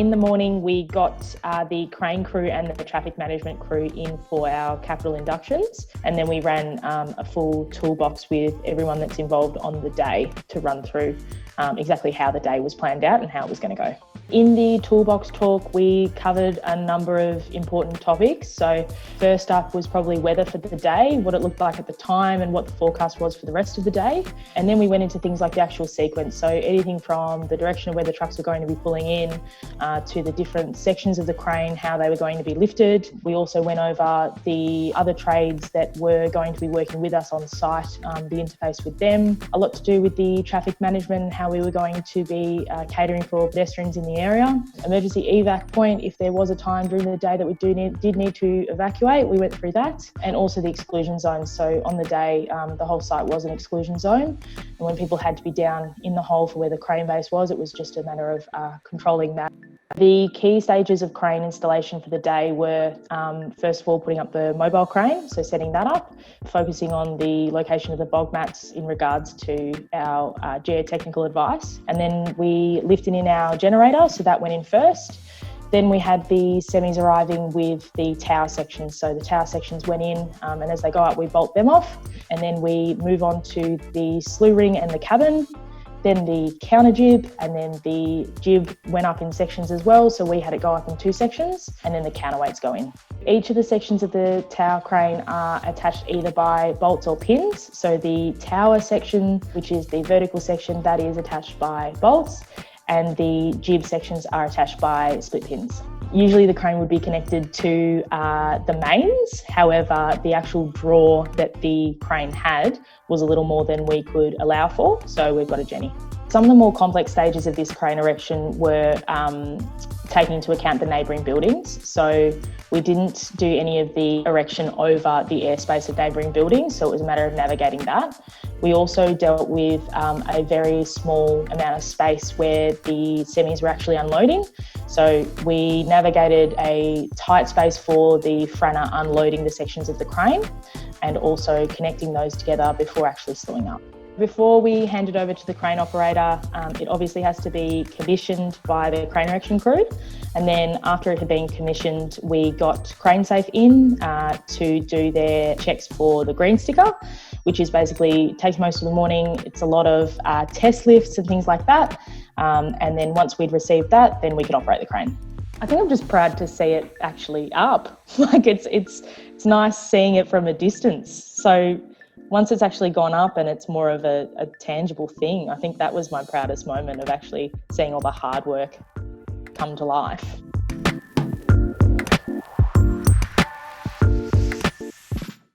In the morning, we got the crane crew and the traffic management crew in for our capital inductions, and then we ran a full toolbox with everyone that's involved on the day to run through exactly how the day was planned out and how it was going to go. In the toolbox talk, we covered a number of important topics. So first up was probably weather for the day, what it looked like at the time and what the forecast was for the rest of the day. And then we went into things like the actual sequence. So anything from the direction of where the trucks were going to be pulling in to the different sections of the crane, how they were going to be lifted. We also went over the other trades that were going to be working with us on site, the interface with them. A lot to do with the traffic management, how we were going to be catering for pedestrians in the area. Emergency evac point, if there was a time during the day that we did need to evacuate, we went through that. And also the exclusion zones. So on the day, the whole site was an exclusion zone. And when people had to be down in the hole for where the crane base was, it was just a matter of controlling that. The key stages of crane installation for the day were, first of all, putting up the mobile crane, so setting that up, focusing on the location of the bog mats in regards to our geotechnical advice. And then we lifted in our generator, so that went in first. Then we had the semis arriving with the tower sections. So the tower sections went in, and as they go up, we bolt them off. And then we move on to the slew ring and the cabin. Then the counter jib, and then the jib went up in sections as well. So we had it go up in 2 sections, and then the counterweights go in. Each of the sections of the tower crane are attached either by bolts or pins. So the tower section, which is the vertical section, that is attached by bolts, and the jib sections are attached by split pins. Usually the crane would be connected to the mains. However, the actual draw that the crane had was a little more than we could allow for, so we've got a Jenny. Some of the more complex stages of this crane erection were taking into account the neighbouring buildings. So we didn't do any of the erection over the airspace of neighbouring buildings, so it was a matter of navigating that. We also dealt with a very small amount of space where the semis were actually unloading. So we navigated a tight space for the franner unloading the sections of the crane and also connecting those together before actually slewing up. Before we hand it over to the crane operator, it obviously has to be commissioned by the crane erection crew. And then after it had been commissioned, we got Crane Safe in to do their checks for the green sticker, which is basically takes most of the morning. It's a lot of test lifts and things like that. And then once we'd received that, then we could operate the crane. I think I'm just proud to see it actually up. Like it's nice seeing it from a distance. So once it's actually gone up and it's more of a tangible thing, I think that was my proudest moment of actually seeing all the hard work come to life.